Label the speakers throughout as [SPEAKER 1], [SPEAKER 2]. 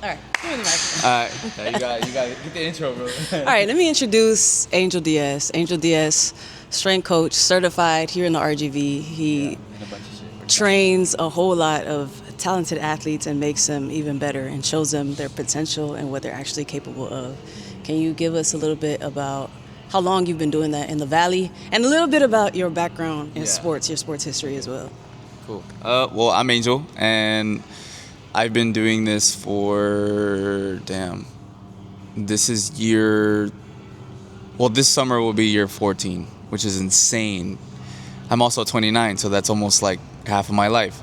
[SPEAKER 1] All right, give me the microphone.
[SPEAKER 2] All right, yeah, you got get the intro, bro.
[SPEAKER 1] All right, let me introduce Angel Diaz. Angel Diaz, strength coach, certified here in the RGV. He
[SPEAKER 2] And a bunch of shit.
[SPEAKER 1] trains a whole lot of talented athletes and makes them even better and shows them their potential and what they're actually capable of. Can you give us a little bit about how long you've been doing that in the Valley and a little bit about your background in sports, your sports history as well?
[SPEAKER 2] Cool. Well, I'm Angel, and I've been doing this for this is this summer will be year 14, which is insane. I'm also 29, so that's almost like half of my life.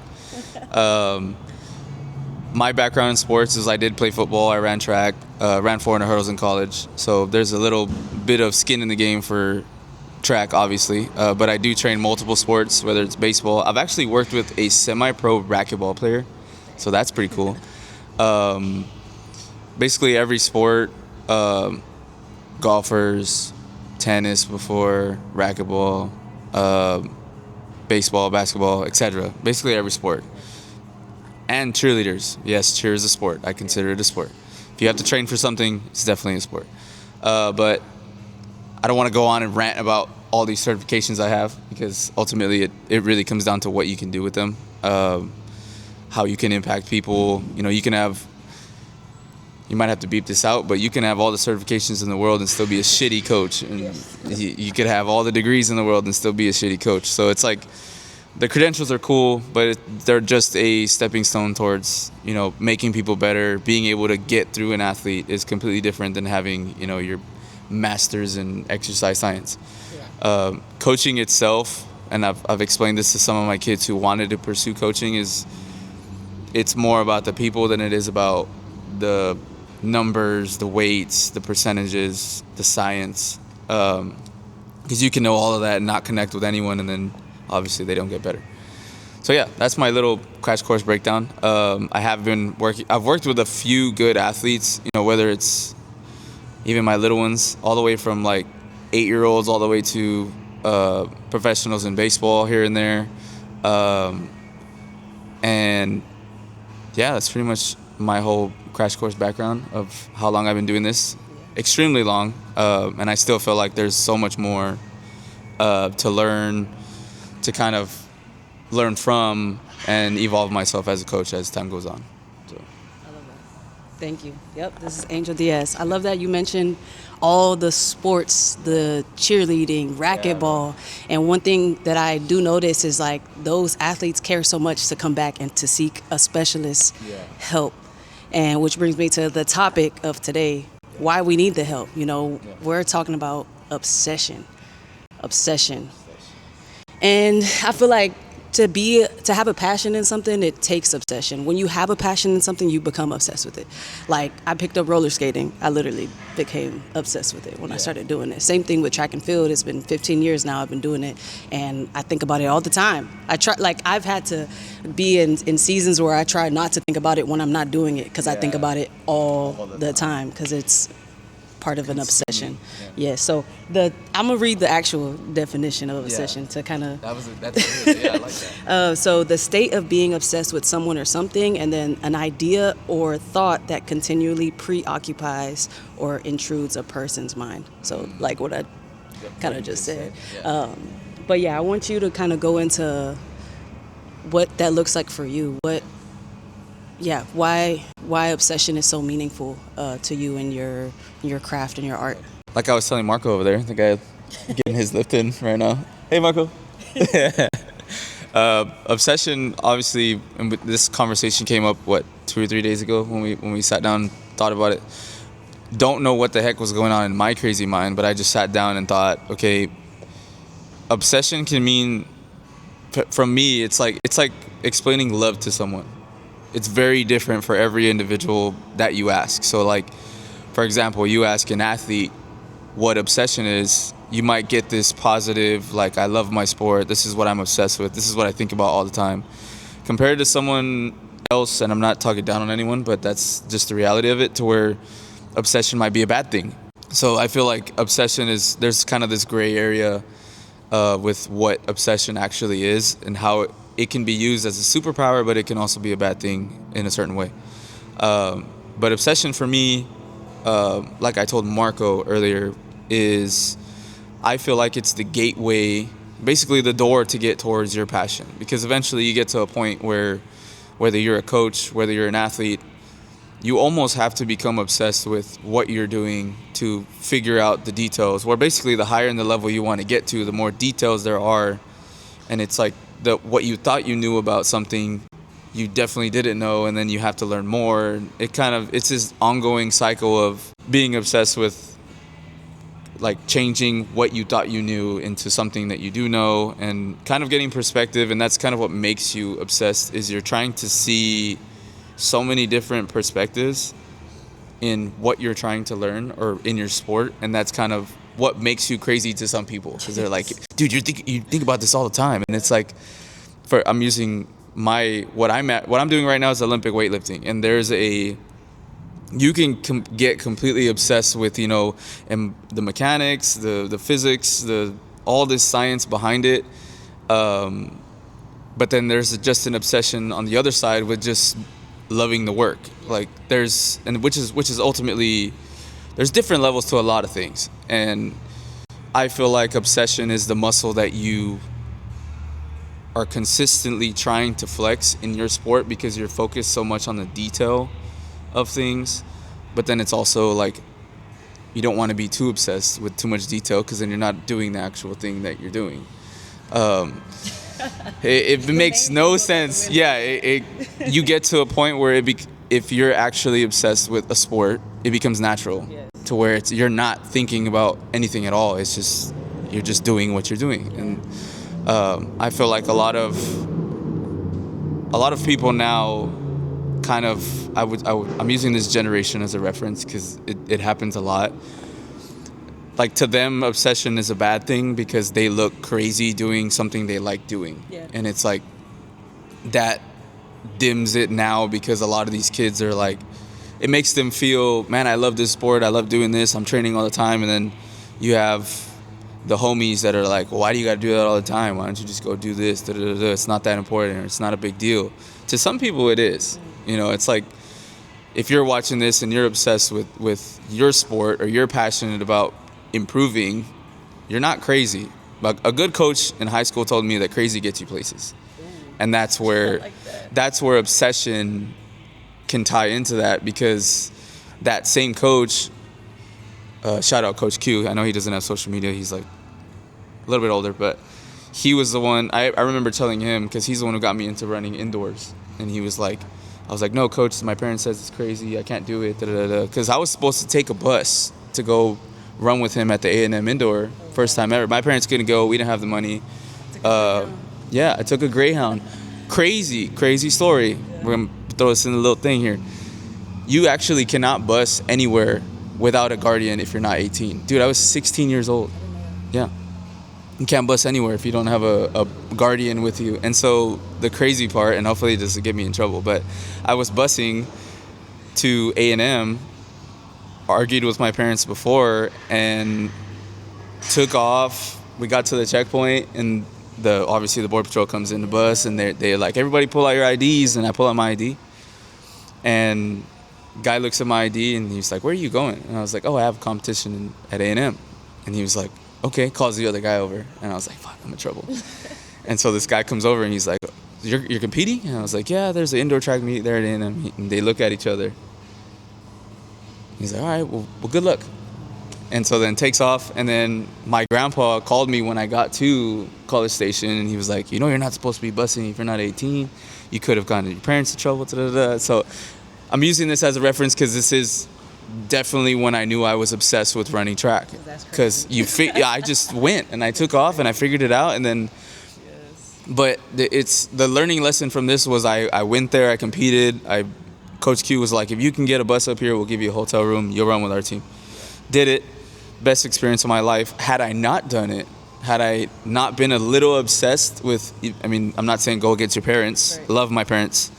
[SPEAKER 2] My background in sports is I did play football. I ran track, ran 400 hurdles in college. So there's a little bit of skin in the game for track, obviously. But I do train multiple sports, whether it's baseball. I've actually worked with a semi-pro racquetball player, so that's pretty cool. Basically every sport, golfers, tennis before, racquetball, baseball, basketball, etc. Basically every sport. And cheerleaders. Yes, cheer is a sport. I consider it a sport. If you have to train for something, it's definitely a sport. But I don't want to go on and rant about all these certifications I have, because ultimately it really comes down to what you can do with them, how you can impact people. You know, you might have to beep this out, but you can have all the certifications in the world and still be a shitty coach. And you could have all the degrees in the world and still be a shitty coach. So it's like, the credentials are cool, but they're just a stepping stone towards, making people better. Being able to get through an athlete is completely different than having, your master's in exercise science. Yeah. Coaching itself, and I've explained this to some of my kids who wanted to pursue coaching, it's more about the people than it is about the numbers, the weights, the percentages, the science. Because you can know all of that and not connect with anyone, and then obviously they don't get better. So yeah, that's my little crash course breakdown. I've worked with a few good athletes, whether it's even my little ones, all the way from like 8-year-olds all the way to professionals in baseball here and there. And yeah, that's pretty much my whole crash course background of how long I've been doing this. Extremely long. And I still feel like there's so much more to learn, to kind of learn from and evolve myself as a coach as time goes on. So.
[SPEAKER 1] I love that. Thank you. Yep, this is Angel Diaz. I love that you mentioned all the sports, the cheerleading, racquetball. Yeah. And one thing that I do notice is like those athletes care so much to come back and to seek a specialist help. And which brings me to the topic of today, why we need the help. We're talking about obsession. And I feel like to have a passion in something, it takes obsession. When you have a passion in something, you become obsessed with it. Like, I picked up roller skating. I literally became obsessed with it when I started doing it. Same thing with track and field. It's been 15 years now I've been doing it, and I think about it all the time. I've had to be in seasons where I try not to think about it when I'm not doing it, because I think about it all the time, because it's part of an obsession. So I'm gonna read the actual definition of obsession to kind of.
[SPEAKER 2] That's good. Yeah, I like that.
[SPEAKER 1] So the state of being obsessed with someone or something, and then an idea or thought that continually preoccupies or intrudes a person's mind. So like what I kind of just said. But yeah, I want you to kind of go into what that looks like for you. Why obsession is so meaningful to you in your craft and your art.
[SPEAKER 2] Like I was telling Marco over there, the guy getting his lift in right now. Hey, Marco. Obsession, obviously, and this conversation came up 2 or 3 days ago when we sat down and thought about it. Don't know what the heck was going on in my crazy mind, but I just sat down and thought, okay, obsession can mean, from me, it's like explaining love to someone. It's very different for every individual that you ask. So like, for example, you ask an athlete what obsession is, you might get this positive, like, I love my sport, this is what I'm obsessed with, this is what I think about all the time. Compared to someone else, and I'm not talking down on anyone, but that's just the reality of it, to where obsession might be a bad thing. So I feel like obsession there's kind of this gray area with what obsession actually is and how it can be used as a superpower, but it can also be a bad thing in a certain way. But obsession for me, like I told Marco earlier, is I feel like it's the gateway, basically the door to get towards your passion. Because eventually you get to a point where, whether you're a coach, whether you're an athlete, you almost have to become obsessed with what you're doing to figure out the details. Where basically the higher in the level you want to get to, the more details there are. And it's like what you thought you knew about something, you definitely didn't know, and then you have to learn more. It's this ongoing cycle of being obsessed with like changing what you thought you knew into something that you do know, and kind of getting perspective. And that's kind of what makes you obsessed, is you're trying to see so many different perspectives in what you're trying to learn or in your sport. And that's kind of what makes you crazy to some people, because they're like, dude, you think about this all the time. And it's like, I'm using what I'm doing right now is Olympic weightlifting, and you can get completely obsessed with, and the mechanics, the physics, all this science behind it. But then there's just an obsession on the other side with just loving the work. Like which is ultimately, there's different levels to a lot of things. And I feel like obsession is the muscle that you are consistently trying to flex in your sport, because you're focused so much on the detail of things. But then it's also like, you don't want to be too obsessed with too much detail, because then you're not doing the actual thing that you're doing. It makes no sense. Yeah, you get to a point where if you're actually obsessed with a sport, it becomes natural. Yes. To where you're not thinking about anything at all. It's just, you're just doing what you're doing. And I feel like a lot of people now kind of, I'm using this generation as a reference because it happens a lot. Like, to them, obsession is a bad thing because they look crazy doing something they like doing. Yeah. And it's like, that dims it now, because a lot of these kids are like, it makes them feel, man, I love this sport, I love doing this, I'm training all the time. And then you have the homies that are like, well, why do you got to do that all the time? Why don't you just go do this? Da, da, da, da. It's not that important, or it's not a big deal. To some people it is. It's like, if you're watching this and you're obsessed with your sport, or you're passionate about improving, you're not crazy. But a good coach in high school told me that crazy gets you places. And that's where that's where obsession can tie into that, because that same coach, shout out Coach Q, I know he doesn't have social media, he's like a little bit older, but he was the one, I remember telling him, because he's the one who got me into running indoors. And he was like, I was like, no, coach, my parents says it's crazy, I can't do it, because I was supposed to take a bus to go run with him at the A&M indoor, first time ever. My parents couldn't go, we didn't have the money. Yeah, I took a Greyhound. Crazy story. We're gonna throw this in a little thing here. You actually cannot bus anywhere without a guardian if you're not 18. Dude, I was 16 years old. Yeah. You can't bus anywhere if you don't have a guardian with you. And so the crazy part, and hopefully it doesn't get me in trouble, but I was busing to A&M, argued with my parents before, and took off. We got to the checkpoint, and obviously the border patrol comes in the bus, and they're like, everybody pull out your IDs, and I pull out my ID. And guy looks at my ID, and he's like, where are you going? And I was like, oh, I have a competition at A&M. And he was like, okay, calls the other guy over. And I was like, fuck, I'm in trouble. And so this guy comes over, and he's like, you're competing? And I was like, yeah, there's an indoor track meet there at A&M. And they look at each other. He's like, all right, well, good luck. And so then takes off, and then my grandpa called me when I got to College Station, and he was like, you're not supposed to be busing if you're not 18. You could have gotten your parents in trouble. So I'm using this as a reference because this is definitely when I knew I was obsessed with running track. Because I just went, and I took off, and I figured it out, and then. Yes. But it's the learning lesson from this was I went there, I competed. Coach Q was like, if you can get a bus up here, we'll give you a hotel room. You'll run with our team. Did it. Best experience of my life. Had I not done it, had I not been a little obsessed with, I'm not saying go against your parents. Right. Love my parents.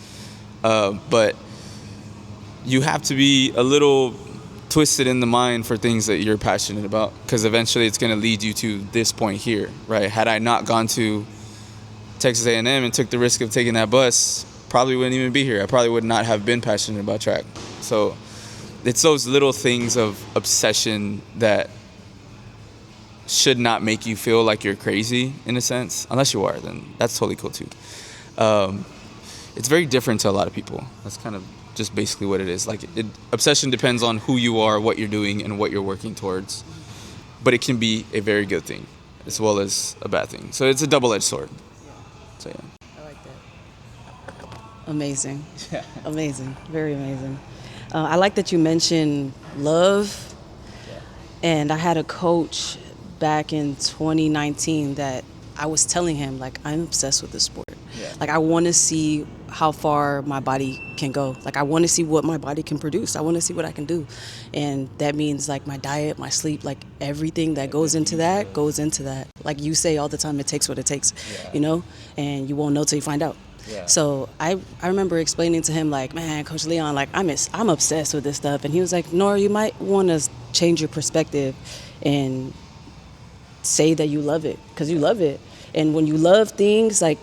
[SPEAKER 2] But you have to be a little twisted in the mind for things that you're passionate about, because eventually it's going to lead you to this point here, right? Had I not gone to Texas A&M and took the risk of taking that bus, probably wouldn't even be here. I probably would not have been passionate about track. So it's those little things of obsession that should not make you feel like you're crazy, in a sense. Unless you are, then that's totally cool too. It's very different to a lot of people. That's kind of just basically what it is. Like, obsession depends on who you are, what you're doing, and what you're working towards. But it can be a very good thing as well as a bad thing. So it's a double-edged sword. So yeah.
[SPEAKER 1] I like that. Amazing.
[SPEAKER 2] Yeah.
[SPEAKER 1] Amazing. Very amazing. I like that you mentioned love. And I had a coach back in 2019 that I was telling him, like, I'm obsessed with this sport.
[SPEAKER 2] Yeah.
[SPEAKER 1] Like, I want to see how far my body can go. Like, I want to see what my body can produce. I want to see what I can do. And that means, like, my diet, my sleep, like, everything that goes into that goes into that. Like you say all the time, it takes what it takes, you know? And you won't know till you find out.
[SPEAKER 2] Yeah.
[SPEAKER 1] So I remember explaining to him, like, man, Coach Leon, like, I'm obsessed with this stuff. And he was like, Nora, you might want to change your perspective and say that you love it, because you love it. And when you love things, like,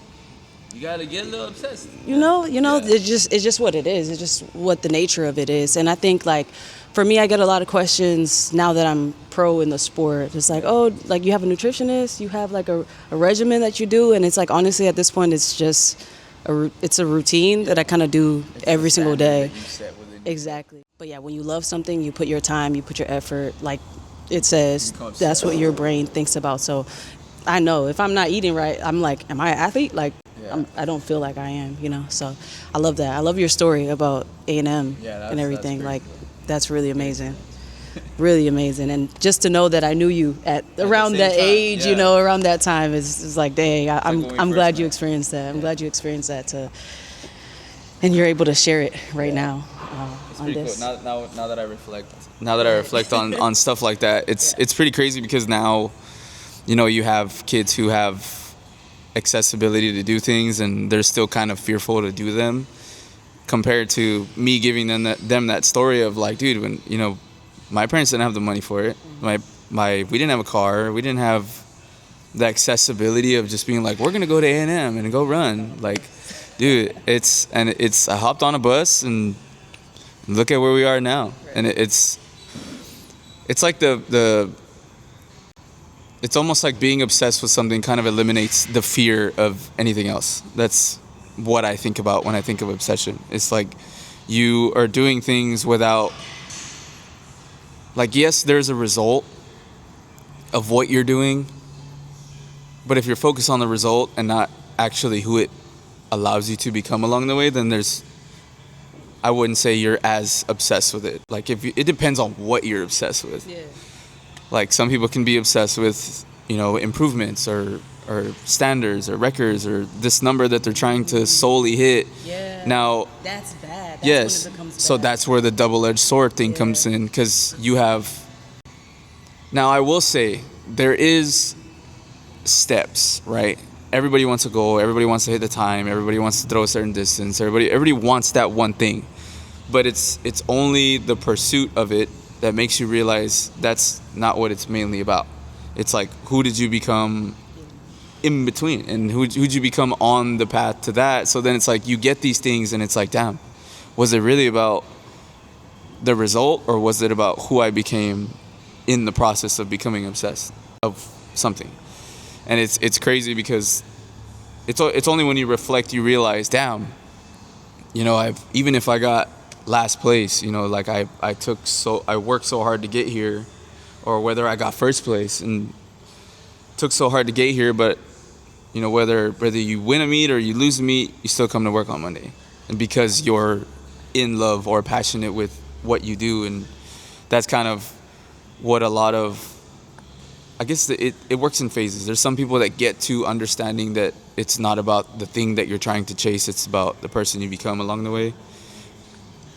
[SPEAKER 2] You gotta get a little obsessed.
[SPEAKER 1] you know,
[SPEAKER 2] Yeah.
[SPEAKER 1] it's just what it is. It's just what the nature of it is. And I think, like, for me, I get a lot of questions now that I'm pro in the sport. It's like, oh, like, you have a nutritionist, you have like a regimen that you do, and it's like, honestly, at this point, it's just it's a routine that I kind of do every single day. Exactly. But yeah, when you love something, you put your time, you put your effort. Like it says, that's what your brain thinks about. So I know if I'm not eating right, I'm like, am I an athlete? Like, I don't feel like I am, you know. So I love that. I love your story about A&M and everything. Like, that's really amazing. Really amazing. And just to know that I knew you at around that age, you know, around that time is like, dang, I'm glad you experienced that. I'm glad you experienced that and you're able to share it right now.
[SPEAKER 2] It's pretty cool. Now that I reflect on stuff like that, it's pretty crazy, because now, you know, you have kids who have accessibility to do things and they're still kind of fearful to do them, compared to me giving them that story of, like, dude, when, you know, my parents didn't have the money for it. We didn't have a car. We didn't have the accessibility of just being like, we're gonna go to A&M and go run. Like, dude, I hopped on a bus and look at where we are now. And it's like it's almost like being obsessed with something kind of eliminates the fear of anything else. That's what I think about when I think of obsession. It's like you are doing things without, like, yes, there's a result of what you're doing, but if you're focused on the result and not actually who it allows you to become along the way, then I wouldn't say you're as obsessed with it. Like, it depends on what you're obsessed with. Yeah. Like, some people can be obsessed with, you know, improvements or standards or records or this number that they're trying to solely hit. Yeah. Now,
[SPEAKER 1] that's bad. That's
[SPEAKER 2] yes.
[SPEAKER 1] When it becomes bad.
[SPEAKER 2] So that's where the double-edged sword thing comes in, because you have. Now, I will say there is steps, right? Everybody wants a goal. Everybody wants to hit the time. Everybody wants to throw a certain distance. Everybody wants that one thing, but it's only the pursuit of it that makes you realize that's not what it's mainly about. It's like, who did you become in between, and who'd you become on the path to that? So then it's like you get these things and it's like, damn, was it really about the result, or was it about who I became in the process of becoming obsessed of something? And it's crazy, because it's only when you reflect you realize, damn, you know, even if I got last place, you know, like I worked so hard to get here, or whether I got first place and took so hard to get here, but, you know, whether you win a meet or you lose a meet, you still come to work on Monday, and because you're in love or passionate with what you do. And that's kind of what a lot of, I guess it works in phases. There's some people that get to understanding that it's not about the thing that you're trying to chase, it's about the person you become along the way.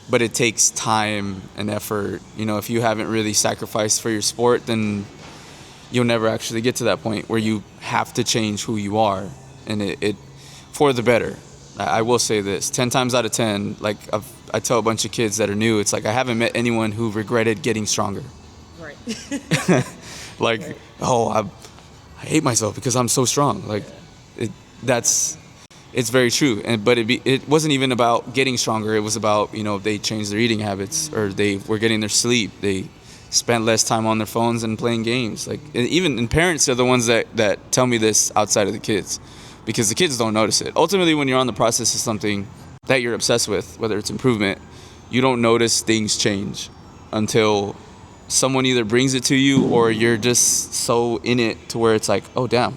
[SPEAKER 2] But it takes time and effort. You know, if you haven't really sacrificed for your sport, then you'll never actually get to that point where you have to change who you are, and it for the better. I will say this, 10 times out of 10, like I tell a bunch of kids that are new, it's like I haven't met anyone who regretted getting stronger.
[SPEAKER 1] Right.
[SPEAKER 2] Like, right. Oh, I hate myself because I'm so strong. Like, it's very true. But it wasn't even about getting stronger. It was about, they changed their eating habits, or they were getting their sleep. They spent less time on their phones and playing games. Like, and parents are the ones that tell me this outside of the kids, because the kids don't notice it. Ultimately, when you're on the process of something that you're obsessed with, whether it's improvement, you don't notice things change until someone either brings it to you, or you're just so in it to where it's like, oh damn,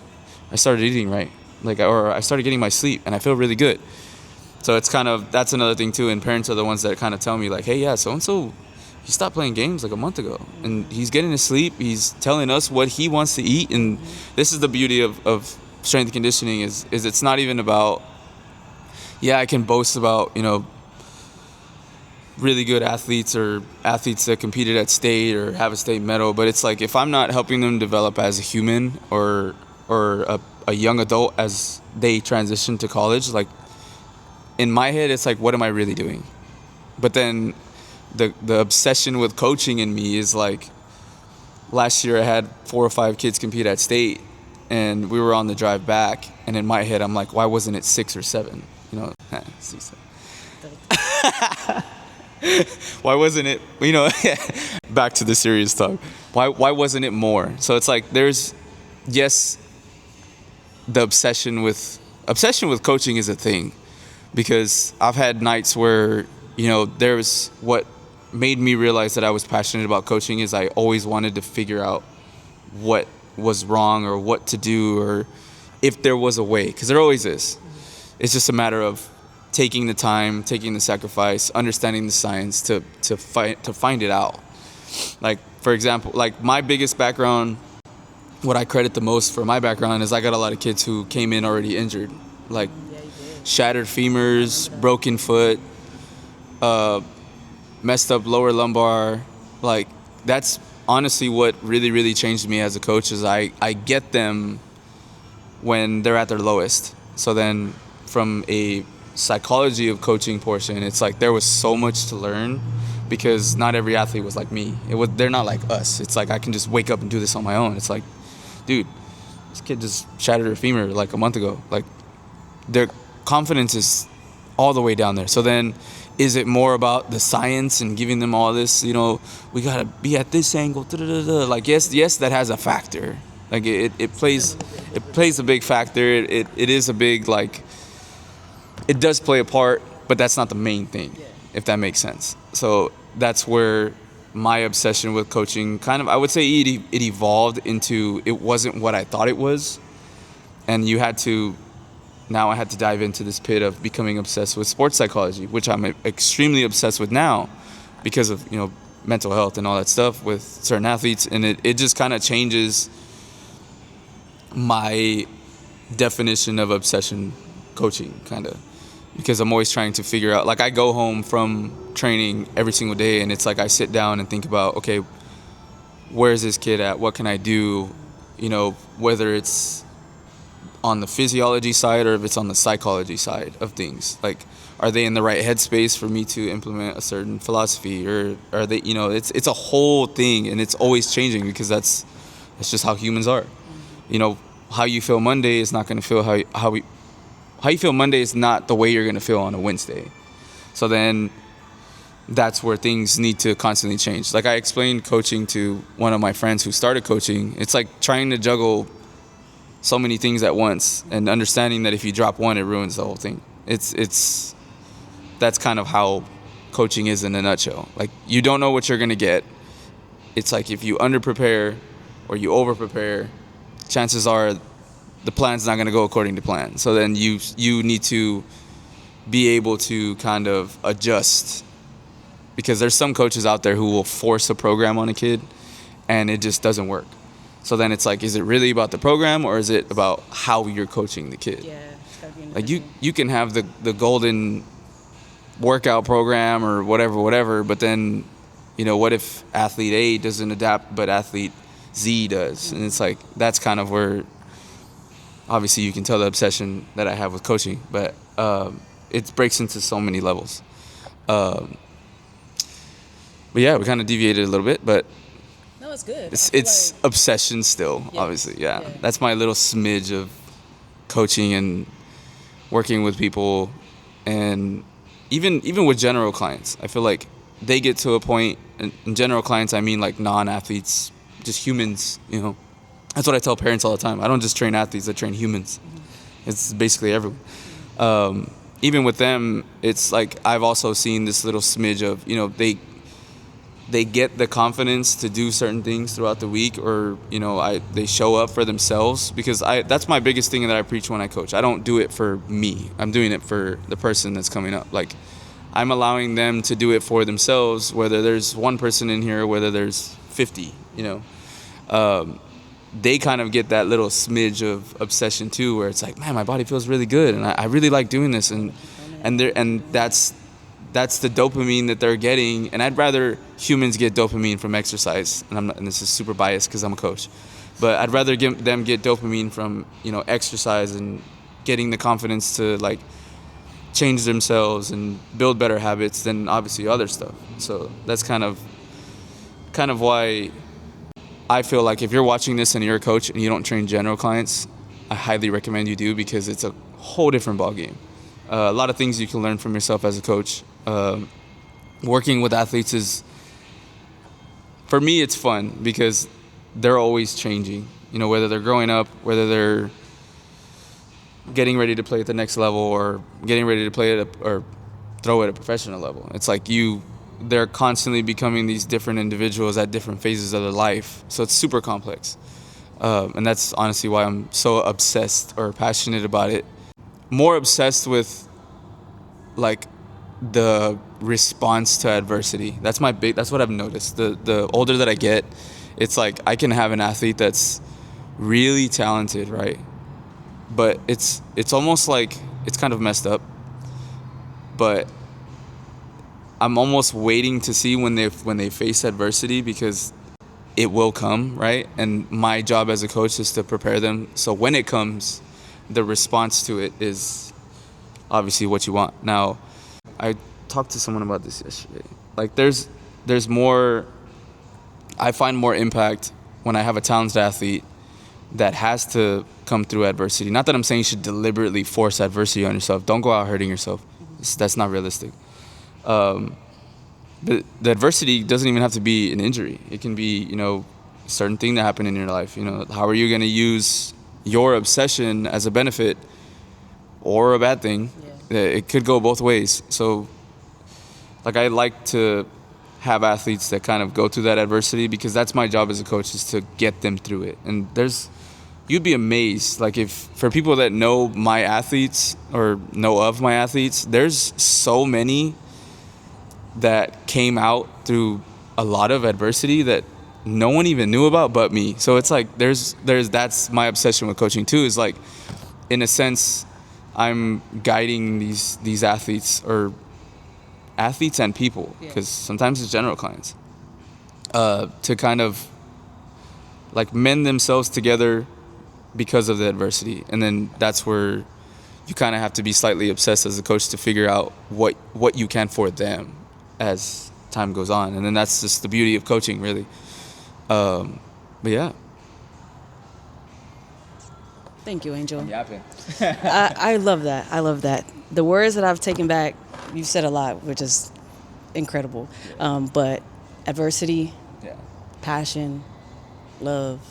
[SPEAKER 2] I started eating right, or I started getting my sleep and I feel really good. So it's that's another thing too. And parents are the ones that kind of tell me like, hey, yeah, so and so, he stopped playing games like a month ago, and he's getting his sleep. He's telling us what he wants to eat. And this is the beauty of strength and conditioning is it's not even about, I can boast about, really good athletes or athletes that competed at state or have a state medal, but it's like, if I'm not helping them develop as a human or a young adult as they transition to college, like, in my head, it's like, what am I really doing? But then the obsession with coaching in me is like, last year I had 4 or 5 kids compete at state, and we were on the drive back, and in my head I'm like, why wasn't it 6 or 7? Why wasn't it, back to the serious talk, why wasn't it more? So it's like, there's, yes, the obsession with coaching is a thing, because I've had nights where, there's what made me realize that I was passionate about coaching is I always wanted to figure out what was wrong or what to do, or if there was a way, because there always is. It's just a matter of taking the time, taking the sacrifice, understanding the science to find it out. Like, for example, like, my biggest background, what I credit the most for my background is I got a lot of kids who came in already injured, like shattered femurs, broken foot, messed up lower lumbar. Like, that's honestly what really, really changed me as a coach, is I get them when they're at their lowest. So then from a psychology of coaching portion, it's like there was so much to learn, because not every athlete was like me. They're not like us. It's like, I can just wake up and do this on my own. It's like, dude, this kid just shattered her femur like a month ago. Like, their confidence is all the way down there. So then, is it more about the science and giving them all this, we gotta be at this angle, like, yes, that has a factor. Like, it plays a big factor. It is a big, like, it does play a part, but that's not the main thing, if that makes sense. So that's where my obsession with coaching I would say it evolved into, it wasn't what I thought it was. And I had to dive into this pit of becoming obsessed with sports psychology, which I'm extremely obsessed with now because of, mental health and all that stuff with certain athletes. And it just kind of changes my definition of obsession coaching, kind of. Because I'm always trying to figure out, like, I go home from training every single day, and it's like I sit down and think about, okay, where's this kid at? What can I do? Whether it's on the physiology side or if it's on the psychology side of things. Like, are they in the right headspace for me to implement a certain philosophy, or are they? It's a whole thing, and it's always changing, because that's just how humans are. How you feel Monday is not going to feel how you feel Monday is not the way you're going to feel on a Wednesday. So then that's where things need to constantly change. Like, I explained coaching to one of my friends who started coaching. It's like trying to juggle so many things at once, and understanding that if you drop one, it ruins the whole thing. That's kind of how coaching is in a nutshell. Like, you don't know what you're going to get. It's like, if you under-prepare or you over-prepare, chances are the plan's not going to go according to plan. So then you need to be able to kind of adjust, because there's some coaches out there who will force a program on a kid and it just doesn't work. So then it's like, is it really about the program, or is it about how you're coaching the kid?
[SPEAKER 1] Yeah, it's gotta be in the
[SPEAKER 2] like you can have the golden workout program or whatever, but then, what if athlete A doesn't adapt but athlete Z does? And it's like, that's kind of where, obviously, you can tell the obsession that I have with coaching, but it breaks into so many levels. But yeah, we kind of deviated a little bit, but
[SPEAKER 1] No, it's good.
[SPEAKER 2] it's obsession still,
[SPEAKER 1] Yeah.
[SPEAKER 2] obviously. Yeah.
[SPEAKER 1] Yeah.
[SPEAKER 2] That's my little smidge of coaching and working with people, and even with general clients. I feel like they get to a point, and in general clients I mean like non-athletes, just humans, you know. That's what I tell parents all the time. I don't just train athletes, I train humans. It's basically everyone. Even with them, it's like I've also seen this little smidge of, you know, they get the confidence to do certain things throughout the week, or, you know, they show up for themselves, because that's my biggest thing that I preach when I coach. I don't do it for me. I'm doing it for the person that's coming up. Like, I'm allowing them to do it for themselves, whether there's one person in here or whether there's 50, you know. They kind of get that little smidge of obsession too, where it's like, man, my body feels really good, and I really like doing this, and that's the dopamine that they're getting. And I'd rather humans get dopamine from exercise, and this is super biased because I'm a coach, but I'd rather them get dopamine from, you know, exercise and getting the confidence to like change themselves and build better habits than obviously other stuff. So that's kind of why I feel like if you're watching this and you're a coach and you don't train general clients, I highly recommend you do, because it's a whole different ballgame. A lot of things you can learn from yourself as a coach. Working with athletes is, for me, it's fun because they're always changing. You know, whether they're growing up, whether they're getting ready to play at the next level, or getting ready to play or throw at a professional level. It's like they're constantly becoming these different individuals at different phases of their life. So it's super complex. And that's honestly why I'm so obsessed or passionate about it. More obsessed with like the response to adversity. That's what I've noticed. The older that I get, it's like I can have an athlete that's really talented, right? But it's almost like it's kind of messed up. But I'm almost waiting to see when they face adversity, because it will come, right? And my job as a coach is to prepare them, so when it comes, the response to it is obviously what you want. Now, I talked to someone about this yesterday. Like there's more, I find more impact when I have a talented athlete that has to come through adversity. Not that I'm saying you should deliberately force adversity on yourself. Don't go out hurting yourself. That's not realistic. The adversity doesn't even have to be an injury. It can be, you know, a certain thing that happened in your life. You know, how are you going to use your obsession as a benefit or a bad thing? Yeah. It could go both ways. So, like, I like to have athletes that kind of go through that adversity, because that's my job as a coach, is to get them through it. And you'd be amazed, like, if for people that know my athletes or know of my athletes, there's so many that came out through a lot of adversity that no one even knew about but me. So it's like that's my obsession with coaching too, is like, in a sense, I'm guiding these athletes, or athletes and people, because sometimes it's general clients, to kind of like mend themselves together because of the adversity. And then that's where you kind of have to be slightly obsessed as a coach to figure out what you can for them as time goes on. And then that's just the beauty of coaching, really. But yeah.
[SPEAKER 1] Thank you, Angel.
[SPEAKER 2] I'm yapping.
[SPEAKER 1] I love that. I love that. The words that I've taken back, you've said a lot, which is incredible. But adversity, passion, love,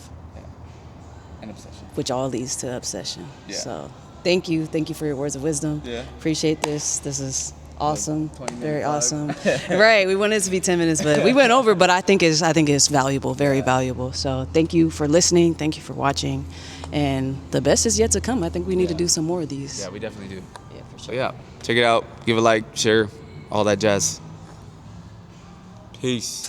[SPEAKER 2] and obsession,
[SPEAKER 1] which all leads to obsession.
[SPEAKER 2] Yeah.
[SPEAKER 1] So thank you for your words of wisdom. Appreciate this. This is awesome. Very awesome. Right. We wanted it to be 10 minutes, but we went over, but I think it's valuable, very valuable. So thank you for listening. Thank you for watching. And the best is yet to come. I think we need to do some more of these.
[SPEAKER 2] Yeah, we definitely do.
[SPEAKER 1] Yeah, for sure.
[SPEAKER 2] So yeah, check it out. Give a like, share, all that jazz. Peace.